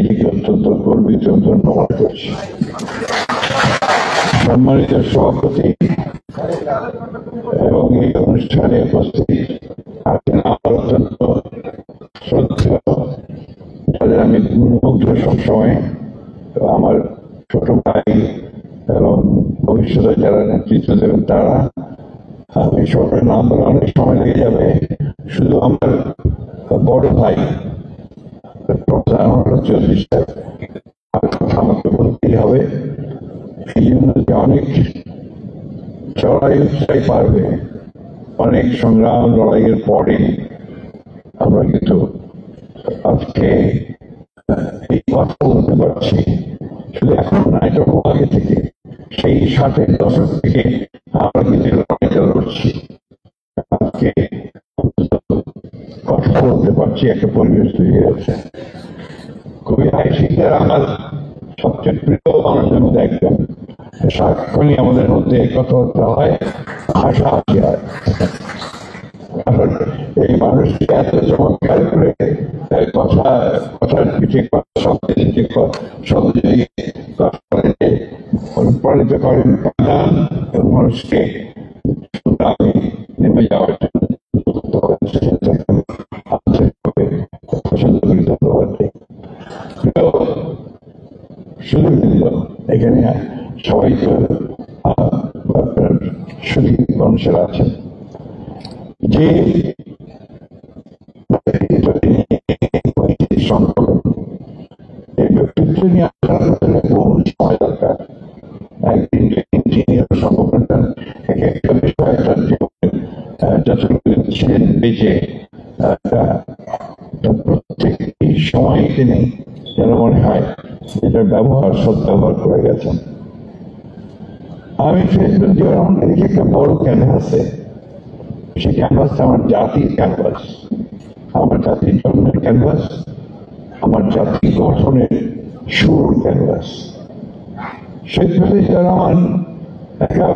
নিজেকে অত্যন্ত গর্বিত ধন্যবাদ করছি। সম্মানিত সভাপতি এবং এই অনুষ্ঠানে উপস্থিত আছেন আমার অত্যন্ত শ্রদ্ধেয়, যাদের আমি মুগ্ধ সবসময়, আমার ছোট ভাই এবং ভবিষ্যতে যারা নেতৃত্ব দেবেন তারা। আমি সবার নাম বলে অনেক সময় লেগে যাবে। শুধু আমার বড় ভাই চৌধুরী সাহেব আমাকে বলতেই হবে, এই জন্য যে অনেক চড়াই উৎসাই পারবে, অনেক সংগ্রাম লড়াইয়ের পরে আমরা কিন্তু আজকে এই কথা বলতে পারছি। শুধু এখন না, এটা আগে থেকে, সেই 60-এর দশক থেকে আমরা কিন্তু লড়াইটা লড়ছি। আজকে কথা বলতে পারছি, একটা পরিবেশ তৈরি হয়েছে। কবি আইসিকার আমার সবচেয়ে প্রিয় মানুষের মধ্যে একজন, সারাক্ষণই আমাদের মধ্যে কথাবার্তা হয়, হাসাহাসি হয়। এই মানুষটি এত চমৎকার করে কথার পিছিয়ে শব্দে অনুপ্রাণিত করেন মানুষকে আমি নেমে যাওয়ার জন্য পছন্দ করি। ধন্যবাদ। শুধু এখানে সবাই তো শুধু মানুষেরা আছেন যে সংকলন, এই ব্যক্তিত্ব নিয়ে আসার বহু সময় দরকার। একদিন ইঞ্জিনিয়ার সংগঠনটা এক একটা বিষয় তার জীবনে ছিলেন বেঁচে, প্রত্যেকটি সময় তিনি যেন মনে হয় এটার ব্যবহার সদ্ব্যবহার করে গেছেন। আমি ফেসবুক একটা বড় ক্যানভাসে, সেই ক্যানভাসটা আমার জাতির ক্যানভাস, আমার জাতির জন্মের ক্যানভাস, আমার জাতির গঠনের সুর ক্যানভাস। শেখ মুজিবুর রহমান একা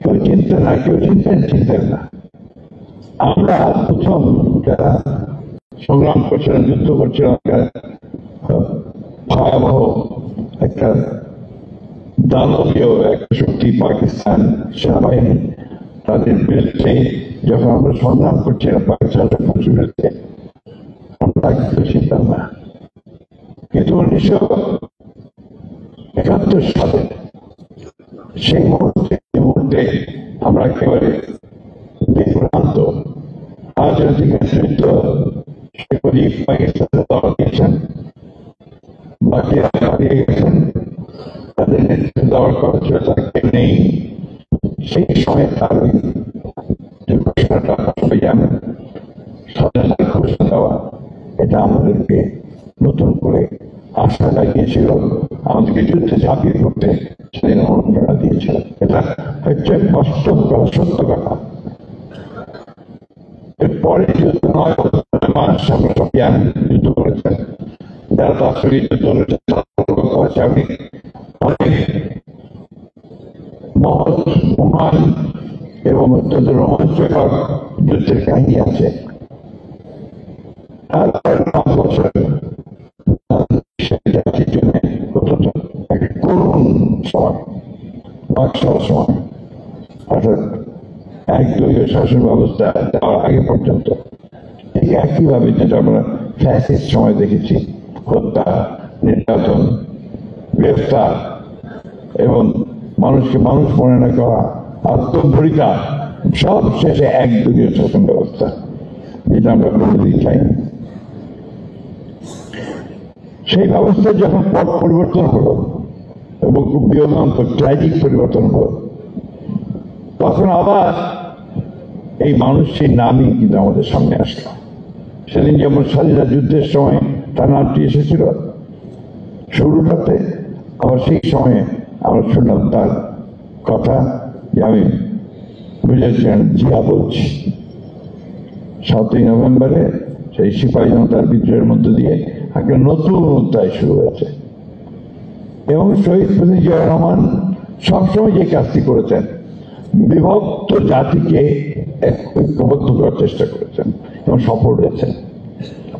কেউ চিনতেন না, কেউ চিনতেন না। আমরা প্রথম যারা সংগ্রাম করছিলাম, যুদ্ধ করছিলাম, ভয়াবহ একটা দানবীয় একটা শক্তি পাকিস্তান সেনাবাহিনী, তাদের বিরুদ্ধে যখন আমরা সংগ্রাম করছিলাম পাকিস্তানের বিরুদ্ধে, আমরা কিন্তু চিনতাম না। কিন্তু 1971 সালে সেই মুহূর্তে আমরা একেবারে বিভ্রান্ত। রাজনৈতিক নেতৃত্ব শেখ মুজিব পাকিস্তানে দল দিয়েছেন, বাকিরা হারিয়ে গেছেন, তাদের নেতৃত্ব দেওয়ার কথা ছিল তাকে নেই। সেই সময় তার যে ঘোষণাটা সবাই জানেন, স্বাধীনতার ঘোষণা দেওয়া, এটা আমাদেরকে নতুন করে আশা লাগিয়েছিল, আমাদেরকে যুদ্ধে ঝাঁপিয়ে পড়তে সেদিন অনুপ্রেরণা দিয়েছিল। এটা হচ্ছে বাস্তব সত্য কথা। এরপরে যুদ্ধ 9 মাস আমরা সব জানেন যুদ্ধ করেছেন, যারা তার সঙ্গে যুদ্ধ করেছে। আমি অনেক মহৎ মহান এবং অত্যন্ত রোমাঞ্চকর যুদ্ধের কাহিনী আছে। তারপর 9 বছর জাতির জন্য অত্যন্ত একটা করুণ সময়, সময়, অর্থাৎ একদলীয় শাসন ব্যবস্থা দেওয়ার আগে পর্যন্ত ঠিক একইভাবে যেটা আমরা ফ্যাসিস্ট সময় দেখেছি, হত্যা, নির্যাতন, গ্রেফতার এবং মানুষকে মানুষ মনে না করা, আত্মবলিতা, সব শেষে একদলীয় শাসন ব্যবস্থা, যেটা আমরা কোনোদিন চাইনি। সেই ব্যবস্থা যখন পট পরিবর্তন হলো এবং খুব বিয়োগান্তক ট্র্যাজিক পরিবর্তন হলো, তখন আবার এই মানুষটির নামই কিন্তু আমাদের সামনে আসলো। সেদিন যেমন স্বাধীনতা যুদ্ধের সময় তার নামটি এসেছিল শুরুটাতে, আবার সেই সময়ে আমরা শুনলাম তার কথা, যে আমি বুঝেছিলাম জিয়া বলছি। 7ই নভেম্বরে সেই সিপাহী জনতার বিদ্রোহের মধ্য দিয়ে একটা নতুন অধ্যায় শুরু হয়েছে। এবং শহীদ প্রেসিডেন্ট জিয়া রহমান সবসময় যে কাজটি করেছেন, বিভক্ত জাতিকে ঐক্যবদ্ধ করার চেষ্টা করেছেন এবং সফল হয়েছেন।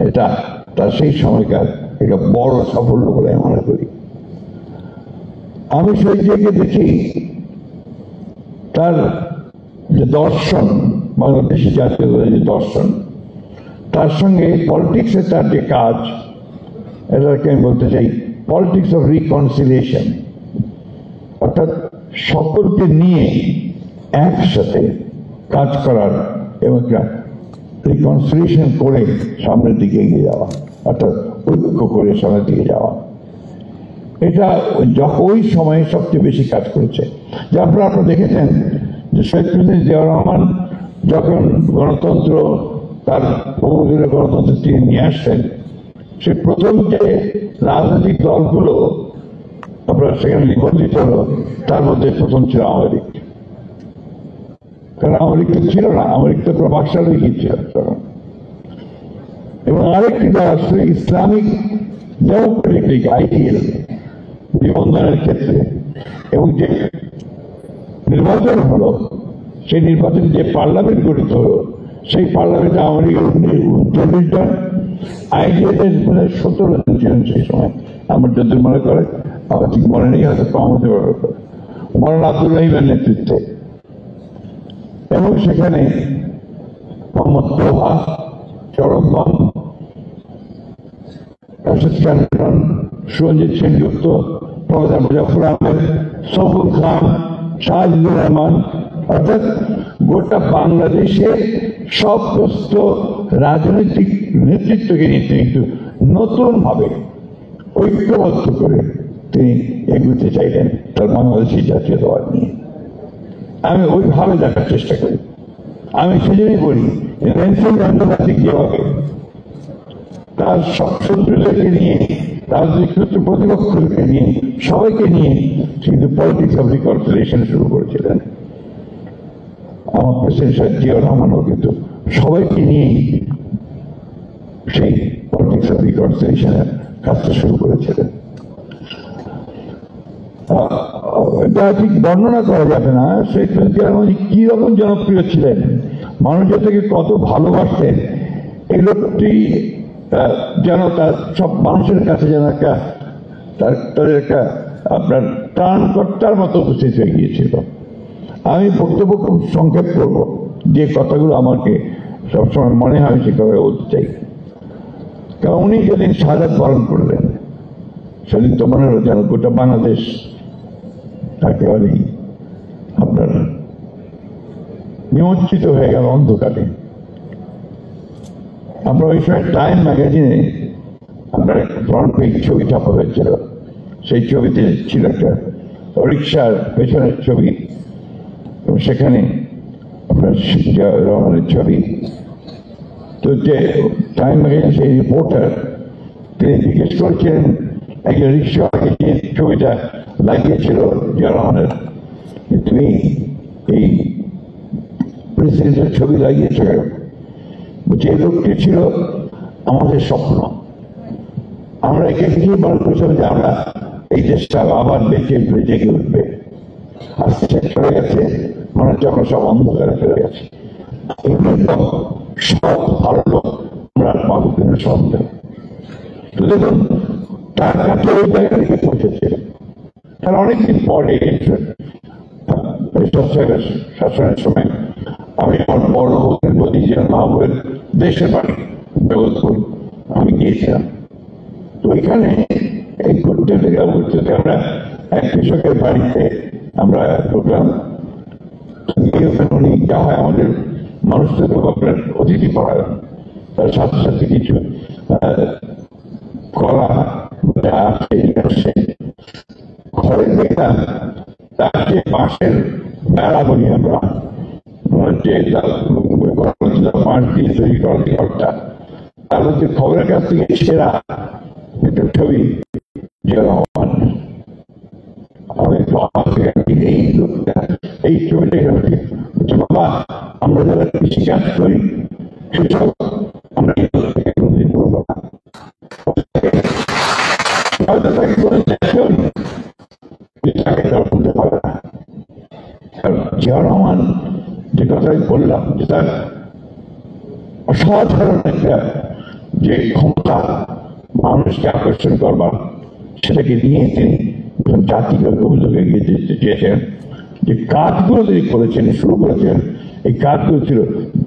এটা তার সেই সময়কার একটা বড় সাফল্য বলে আমি মনে করি। আমি সেই জায়গায় দেখি তার যে দর্শন, বাংলাদেশি জাতীয় যে দর্শন, তার সঙ্গে পলিটিক্সের তার যে কাজ, এটাকে আমি বলতে চাই পলিটিক্স অফ রিকনসিলিয়েশন, অর্থাৎ সকলকে নিয়ে একসাথে কাজ করার এবং একটা রিকনসিলিয়েশন করে সামনের দিকে এগিয়ে যাওয়া, অর্থাৎ ঐক্য করে সামনের দিকে যাওয়া, এটা ওই সময়ে সবচেয়ে বেশি কাজ করেছে। যে আপনারা দেখেছেন যে শহীদ প্রেসিডেন্ট জিয়াউর রহমান যখন গণতন্ত্র, তার বহুদিনের গণতন্ত্র তিনি নিয়ে আসছেন, সে প্রথম যে রাজনৈতিক দলগুলো আপনার সেখানে নিবন্ধিত হলো, তার মধ্যে প্রথম ছিল আওয়ামী লীগ। কারণ আওয়ামী লীগ তো ছিল না, আওয়ামী লীগ তো বাকশাল হয়ে গিয়েছিল তখন। এবং আরেকটি দল আসলে ইসলামিক ডেমোক্রেটিক লীগ, আইপিএল, নিবন্ধনের ক্ষেত্রে। এবং যে নির্বাচন হলো, সেই নির্বাচনে যে পার্লামেন্ট গঠিত হলো, সেই পার্লামেন্টে আওয়ামী লীগের 39 জন, আইডিএলের 17 জন ছিলেন সেই সময়। আমার যদি মনে করে, আমার ঠিক মনে নেই, হয়তো কম হতে পারবে, মৌলানা আব্দুর রহিমের নেতৃত্বে। এবং সেখানে মোহাম্মদ তোহা, চরমবন, রাশেদ খান, সুরঞ্জিত সেনগুপ্ত, প্রফেসর মুজাফর আহমেদ, সফুল খান, শাহজিদুর রহমান, অর্থাৎ গোটা বাংলাদেশের সমস্ত রাজনৈতিক নেতৃত্বকে নিয়ে তিনি একটু নতুন ভাবে ঐক্যবদ্ধ করে তিনি এগোতে চাইলেন তার বাংলাদেশি জাতীয়তাবাদ নিয়ে। আমি ওইভাবে দেখার চেষ্টা করি। আমি সেজন্যই বলি নেলসন ম্যান্ডেলা যেভাবে তার সব শত্রুদেরকে নিয়ে, রাজনৈতিক প্রতিপক্ষকে নিয়ে, সবাইকে নিয়ে কিন্তু পলিটিক্স অফ রিকনসিলিয়েশন শুরু করেছিলেন, আমার প্রেসিডেন্ট জিয়াউর রহমানও কিন্তু সবাইকে নিয়েই সেই পলিটিক্স অফ রিকনসিলিয়েশনের কাজটা শুরু করেছিলেন। এটা ঠিক বর্ণনা করা যাবে না সেই জিয়াউর রহমান কি রকম জনপ্রিয় ছিলেন, মানুষ তাকে কত ভালোবাসতেন। এই লোকটি যেন তার সব মানুষের কাছে যেন একটা তাদের একটা আপনার ত্রাণকর্তার মতো উপস্থিত হয়ে গিয়েছিল। আমি বক্তব্য খুব সংক্ষেপ করব, যে কথাগুলো আমাকে সবসময় মনে হয় সে কথা বলতে চাই। কারণ উনি যেদিন শাহাদাত বরণ করলেন, সেদিন তো মনে হলো যেন গোটা বাংলাদেশ একেবারেই আপনার নিমজ্জিত হয়ে গেল অন্ধকারে। আমরা ওই সময় টাইম ম্যাগাজিনে আপনার ফ্রন্ট পেজ ছবি ছাপা হয়েছিল, সেই ছবিতে ছিল একটা রিক্সার পেছনের ছবি, এবং সেখানে আপনার জিয়াউর রহমানের ছবি। তো যে টাইম ম্যাগাজিনের সেই রিপোর্টার তিনি জিজ্ঞেস করেছিলেন একজন রিক্সাওয়ালাকে যে ছবিটা লাগিয়েছিল জিয়াউর রহমানের, তুমি এই প্রেসিডেন্টের ছবি লাগিয়েছ কেন? যে লোকটি ছিল আমাদের স্বপ্ন, আমরা একে কিছুই মনে করছিলাম যে আমরা এই দেশটা আবার জেগে উঠবে। আজকে চলে গেছে, মনে হচ্ছে আমরা সব অন্ধকারে চলে গেছে। সব ভালো লোক আমরা পাবো কিনা সন্দেহ। তো দেখুন তার কাছে ওই জায়গা থেকে পৌঁছেছে। তার অনেকদিন পরে শাসনের সময় আমি আমার বড় ভতিজা মাহবুবের দেশের বাড়ি জগৎপুর আমি গিয়েছিলাম। তো এখানে এই ঘুরতে ঘুরতে আমরা এক কৃষকের বাড়িতে আমরা ঢুকলাম। উনি যা হয় আমাদের মানুষদের আপনার অতিথি পড়ালেন, তার সাথে সাথে কিছু কলা আসে ঘরে দেখলাম তার যে বাঁশের বেড়া বলি আমরা, বাঁশ দিয়ে তৈরি করা ঘরটা, তার মধ্যে খবরের কাছ থেকে সেরা একটা ছবি জিয়াউর রহমান। এই লোকটা এই ছবিটা বলছে, বাবা আমরা যারা কৃষিকাজ করি সেসব আমরা কোনদিন করবো না। জিয়াউর রহমান যে কথাই বললাম, যে তার অসাধারণ একটা যে ক্ষমতা মানুষকে আকর্ষণ করবার, সেটাকে নিয়ে তিনি জাতিকে অভিযোগে এগিয়ে দিতে চেয়েছেন। যে কাজগুলো তিনি করেছেন, শুরু করেছেন, এই কাজগুলো ছিল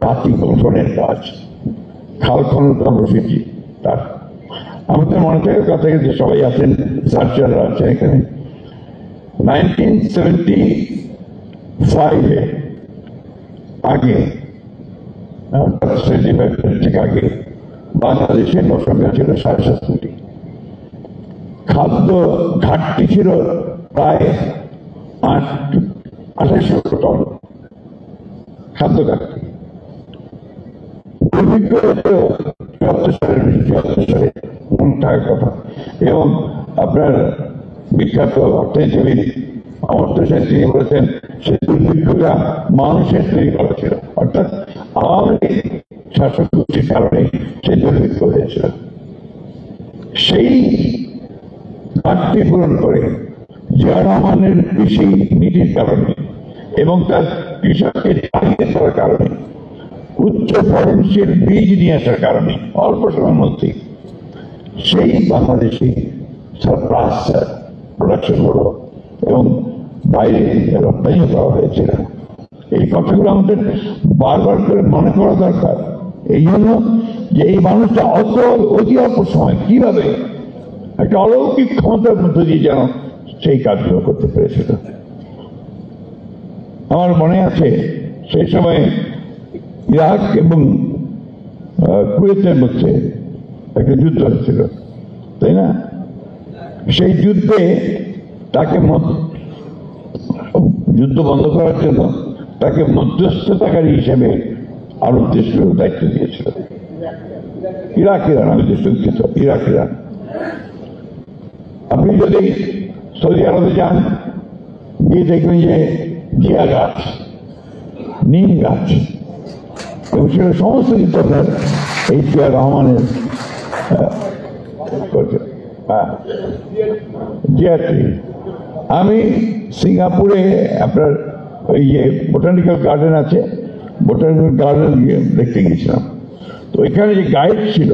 জাতি গঠনের কাজ। খাল খনন কর্মসূচি তার, আমাদের মনে থাকার কথা যে সবাই আছেন, সার্চাররা আছেন এখানে, 1975 আগে আগে বাংলাদেশের জনসংখ্যা ছিল 7.5 কোটি। খাদ্য ঘাটতি ছিল প্রায় 28 টন খাদ্য ঘাটতি। কথা এবং আপনার বিখ্যাত অর্থনীতিবিদ অমর্ত্য সেন তিনি বলেছেন সেই দুর্ভিক্ষটা মানুষের তৈরি করা ছিল, অর্থাৎ আওয়ামী লীগ শাসক গোষ্ঠীর কারণে সেই দুর্ভিক্ষ হয়েছিল। সেই ঘাটতি পূরণ করে জিয়া রহমানের কৃষি নীতির কারণে এবং তার কৃষককে চালিয়ে দেওয়ার কারণে, উচ্চ ফলনশীল বীজ নিয়ে আসার কারণে অল্প সময়ের মধ্যে সেই বাংলাদেশি সারপ্লাস প্রোডাকশন হলো এবং বাইরে রপ্তানিও করা হয়েছিল। এই কথাগুলো আমাদের বারবার করে মনে করা দরকার, এই জন্য যে এই মানুষটা অতি অল্প সময় কিভাবে একটা অলৌকিক ক্ষমতার মধ্যে দিয়ে যেন সেই কাজগুলো করতে পেরেছিল। আমার মনে আছে সেই সময় ইরাক এবং কুয়েতের মধ্যে একটা যুদ্ধ হয়েছিল, তাই না? সেই যুদ্ধে তাকে যুদ্ধ বন্ধ করার জন্য তাকে মধ্যস্থতাকারী হিসেবে আরব দেশগুলো দায়িত্ব দিয়েছিল। ইরাক ইরান, আমি দেশ দুঃখিত, ইরাক ইরান। আপনি যদি সৌদি আরবে যান, গিয়ে দেখবেন যে জিয়া গাছ, নিম গাছ, এবং সেটা সমস্ত কিছু আপনার এই জিয়া রহমানের জিয়া ট্রি। আমি সিঙ্গাপুরে আপনার ওই যে বোটানিক্যাল গার্ডেন আছে, বোটানিক্যাল গার্ডেন দেখতে গিয়েছিলাম। তো এখানে যে গাইড ছিল,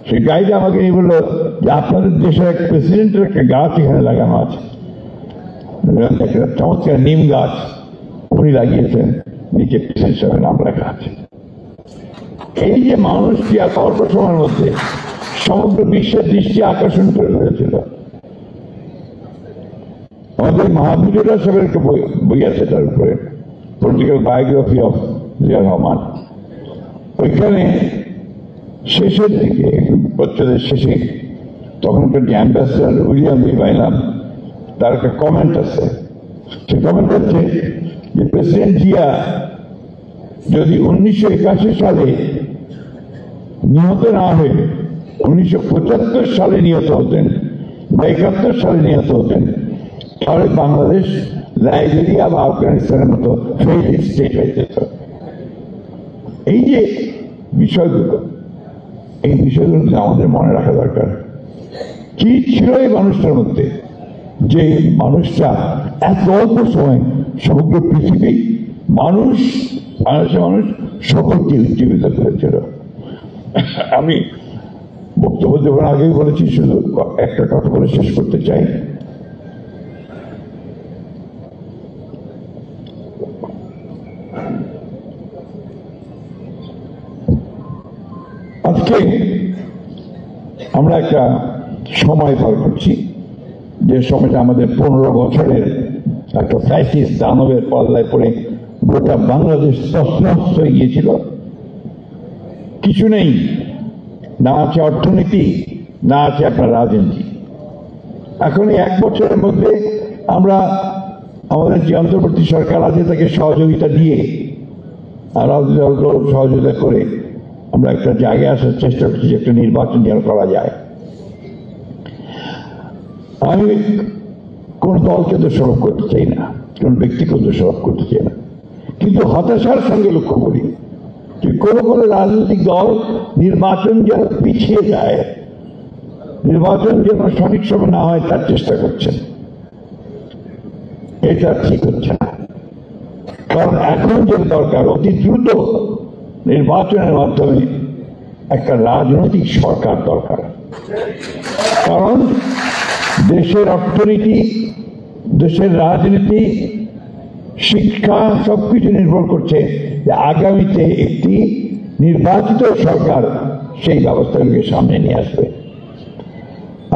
সেই গাইড আমাকে নিয়ে বললো যে আপনাদের দেশের এক প্রেসিডেন্টের একটা গাছ এখানে লাগানো আছে, একটা চমৎকার নিম গাছ উনি লাগিয়েছেন, নিচে প্রেসিডেন্ট সাহেবের নাম লেখা আছে। এই যে মানুষটি এত অল্প সময়ের মধ্যে সমগ্র বিশ্বের দৃষ্টি আকর্ষণ করে ফেলেছিল। আমাদের মাহমুদুর সাহেবের একটা বই আছে তার উপরে, political biography of Zia Rahman. ওইখানে শেষের দিকে, বছরের শেষে, তখনকার যে অ্যাম্বাসেডার উইলিয়াম বি বাইনাম, তার একটা কমেন্ট আছে। সে কমেন্ট হচ্ছে যে প্রেসিডেন্ট জিয়া যদি 1981 সালে নিহত না হয়ে 1975 সালে নিহত হতেন বা 71 সালে নিহত হতেন, তাহলে বাংলাদেশ লাইবেরিয়া বা আফগানিস্তানের মতো ফেইল্ড স্টেট হয়ে যেত। এই যে বিষয়গুলো, এই বিষয়গুলো আমাদের মনে রাখা দরকার। কি ছিল এই মানুষটার মধ্যে, যে মানুষটা এত অল্প সময় সমগ্র পৃথিবী বাংলাদেশের মানুষ সকলকে উজ্জীবিত করেছিল। আমি বক্তব্য দেবার আগেই বলেছি, শুধু একটা কথা বলে শেষ করতে চাই। আজকে আমরা একটা সময় পার করছি, যে সময়টা আমাদের 15 বছরের একটা ফ্যাসিস্ট দানবের পাল্লায় পড়ে গোটা বাংলাদেশ তছনছ হয়ে গিয়েছিল। কিছু নেই, না আছে অর্থনীতি, না আছে আপনার রাজনীতি। এখন এই 1 বছরের মধ্যে আমরা আমাদের যে অন্তর্বর্তী সরকার আছে তাকে সহযোগিতা দিয়ে আর সহযোগিতা করে আমরা একটা জায়গায় আসার চেষ্টা করছি, একটা নির্বাচন যেন করা যায়। আমি কোন দলকে দোষারোপ করতে চাই না, কোন ব্যক্তিকে দোষারোপ করতে চাই না, কিন্তু হতাশার সঙ্গে লক্ষ্য করি যে কোনো কোনো রাজনৈতিক দল নির্বাচন যেন পিছিয়ে যায়, নির্বাচন যেন সঠিক সময় না হয় তার চেষ্টা করছেন। এটা ঠিক হচ্ছে না, কারণ এখন যে দরকার অতি দ্রুত নির্বাচনের মাধ্যমে একটা রাজনৈতিক সরকার দরকার। কারণ দেশের অর্থনীতি, দেশের রাজনীতি, শিক্ষা সবকিছু নির্ভর করছে যে আগামীতে একটি নির্বাচিত সরকার সেই ব্যবস্থাগুলোকে সামনে নিয়ে আসবে।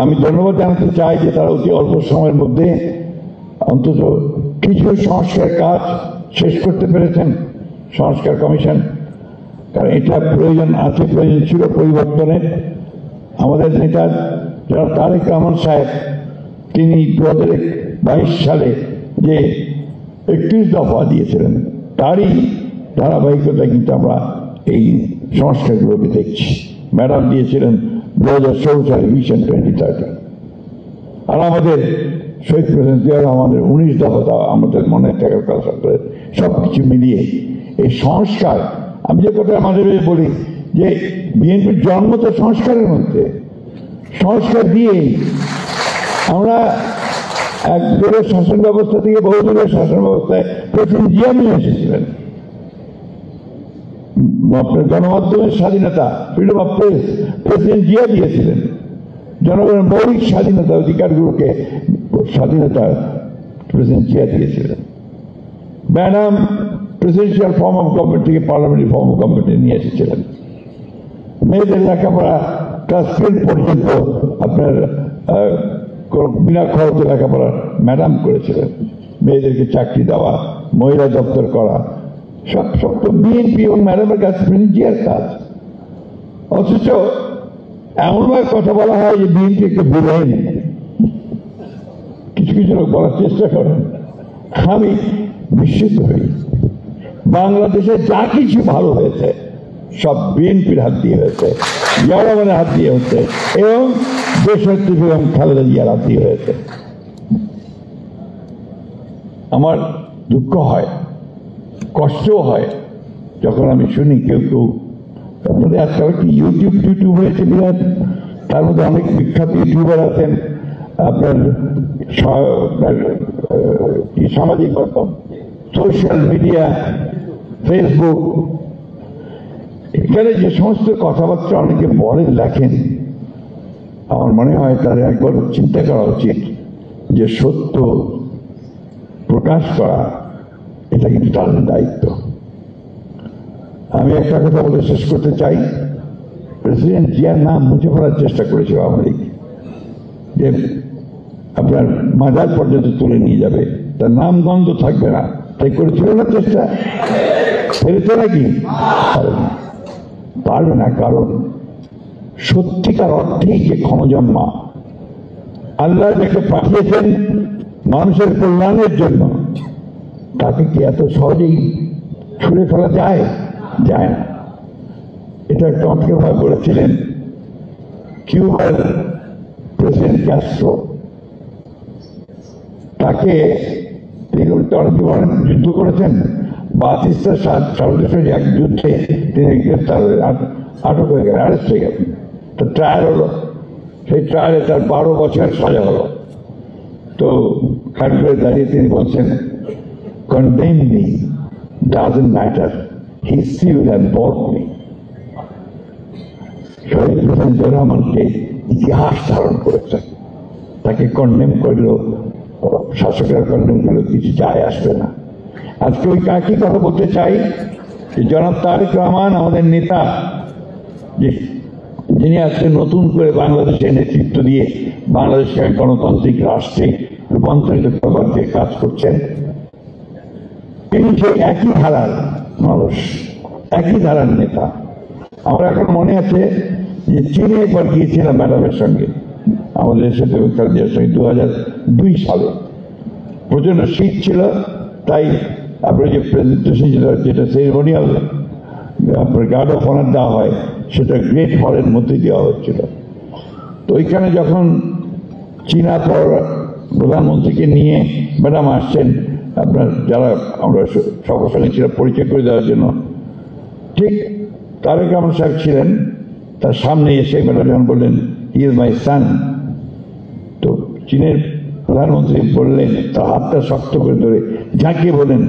আমি ধন্যবাদ জানাতে চাই যে তারা অতি অল্প সময়ের মধ্যে অন্তত কিছু সংস্কার কাজ শেষ করতে পেরেছেন, সংস্কার কমিশন। কারণ এটা প্রয়োজন আছে, প্রয়োজন ছিল পরিবর্তনের। আমাদের নেতা যারা তারেক রহমান সাহেব, তিনি 2022 সালে যে 31 দফা দিয়েছিলেন, তারই ধারাবাহিকতা কিন্তু আমরা এই সংস্কারগুলোকে দেখছি। ম্যাডাম দিয়েছিলেন 2016 সালে ভিশন 2030, আর আমাদের শহীদ প্রেসিডেন্ট জিয়া রহমানের 19 দফা আমাদের মনে থাকার কথা করে সবকিছু মিলিয়ে এই সংস্কার। আমি যে কথা আমাদের বলি যে বিএনপির জন্ম তো সংস্কারের মধ্যে, সংস্কার দিয়েই আমরা একদলের শাসন ব্যবস্থা থেকে বহুদলের শাসন ব্যবস্থায় প্রেসিডেন্ট জিয়া নিয়ে এসেছিলেন। আপনার গণমাধ্যমের স্বাধীনতা, freedom of press president Zia দিয়েছিলেন। জনগণের মৌলিক স্বাধীনতা, অধিকারগুলোকে স্বাধীনতা প্রেসিডেন্ট জিয়া দিয়েছিলেন। Madam presidential form of government থেকে পার্লামেন্টারি ফর্ম অফ গভর্নমেন্টে নিয়ে এসেছিলেন। মেয়েদের লেখাপড়া ক্লাস 10 পর্যন্ত আপনার বিনা খরচে লেখাপড়া ম্যাডাম করেছিলেন। মেয়েদেরকে চাকরি দেওয়া, মহিলা দপ্তর করা, সব তো বিএনপি এবং ম্যাডামের কাছে জিয়ার কাজ। অথচ এমনভাবে কথা বলা হয় যে বিএনপি একটু ভুলেন, কিছু কিছু লোক বলার চেষ্টা করেন। আমি বিস্মিত হই। বাংলাদেশে যা কিছু ভালো হয়েছে সব বিএনপির হাত দিয়ে হয়েছে, জনগণের হাত দিয়ে হচ্ছে, এবং দেশনেত্রী বেগম খালেদা জিয়ার হাত দিয়ে হয়েছে। আমার দুঃখ হয়, কষ্টও হয় যখন আমি শুনি কেউ আপনাদের আজকাল কি ইউটিউব হয়েছে বিরাট, তার মধ্যে অনেক বিখ্যাত ইউটিউবার আছেন, আপনার সামাজিক মাধ্যম, সোশ্যাল মিডিয়া, ফেসবুক, এখানে যে সমস্ত কথাবার্তা অনেকে বলেন, লেখেন, আমার মনে হয় তাদের একবার চিন্তা করা উচিত যে সত্য প্রকাশ করা এটা কিন্তু তাদের দায়িত্ব। আমি একটা কথা বলে শেষ করতে চাই। প্রেসিডেন্ট জিয়ার নাম মুছে ফেলার চেষ্টা করেছিল আওয়ামী লীগ, যে আপনার মাজার পর্যন্ত তুলে নিয়ে যাবে, তার নাম গন্ধ থাকবে না, তাই করেছিল না চেষ্টা? পেরেছে নাকি? পারবে না। কারণ সত্যিকার অর্থেই যে ক্ষমজন্মা আল্লাহ যাকে পাঠিয়েছেন মানুষের কল্যাণের জন্য, তাকে কি এত সহজেই ছুঁড়ে ফেলা যায়? যায় না। এটা চমৎকারভাবে বলেছিলেন কিউবার প্রেসিডেন্ট ক্যাস্ট্রো। তাকে যুদ্ধ করেছেন, বাতিস্তার সর্বদেশের এক যুদ্ধে তিনি গ্রেফতার হয়ে আটক হয়ে গেলেন, অ্যারেস্ট হয়ে গেলেন। তো ট্রায়াল হলো, সেই ট্রায়ালে তার 12 বছর সাজা হলো। তো খাটে দাঁড়িয়ে তিনি বলছেন, condemn me, doesn't matter, he still and bought me. শহীদ প্রেসিডেন্ট জিয়া রহমানকে ইতিহাস ধারণ করেছে, তাকে কন্ডেম করলেও, শাসকেরা কন্ডেম করলেও কিছু যায় আসবে না। আজকে ওই কাকি কথা বলতে চাই যে জনাব তারেক রহমান আমাদের নেতা, যিনি আজকে নতুন করে বাংলাদেশের নেতৃত্ব দিয়ে বাংলাদেশকে গণতান্ত্রিক রাষ্ট্রে রূপান্তরিত করবার যে কাজ করছেন, তিনি সেই একই ধারার মানুষ, একই ধারার নেতা। আমরা এখন মনে আছে যে চীনে একবার গিয়েছিলাম ম্যাডামের সঙ্গে, আমাদের দেশের সঙ্গে 2002 সালে। প্রচন্ড শীত ছিল, তাই আপনার যে প্রেজেন্টেশন যেটা সেরিমোনিয়াল আপনার গার্ড অফ অনার দেওয়া হয়, সেটা গ্রেট হলের মধ্যে দেওয়া হচ্ছিল। তো ওইখানে যখন চীনা প্রধানমন্ত্রীকে নিয়ে ম্যাডাম আসছেন, আপনার যারা আমরা সবার সঙ্গে ছিল পরিচয় করে দেওয়ার জন্য, ঠিক তারেক রহমান সাহেব ছিলেন, তার সামনে এসে ম্যাডাম যখন বললেন হি ইজ মাই সান, তো চীনের প্রধানমন্ত্রী বললেন, তার হাতটা শক্ত করে ধরে ঝাঁকিয়ে বলেন,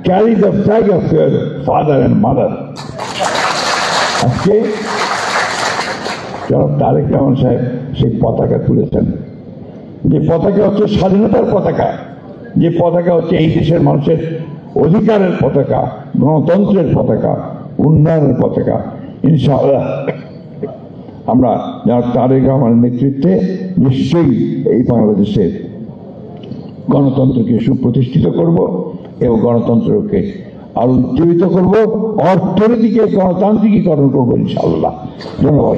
carry the flag of your father and mother. আজকে জনাব তারেক রহমান সাহেব সেই পতাকা তুলেছেন, যে পতাকা হচ্ছে স্বাধীনতার পতাকা, যে পতাকা হচ্ছে এই দেশের মানুষের অধিকারের পতাকা, গণতন্ত্রের পতাকা, উন্নয়নের পতাকা। ইনশাআল্লাহ আমরা জনাব তারেক রহমানের নেতৃত্বে নিশ্চয়ই এই বাংলাদেশের গণতন্ত্রকে সুপ্রতিষ্ঠিত করব এবং গণতন্ত্রকে আরো উজ্জীবিত করব, অর্থনীতিকে গণতান্ত্রিকীকরণ করবো ইনশাআল্লাহ। ধন্যবাদ।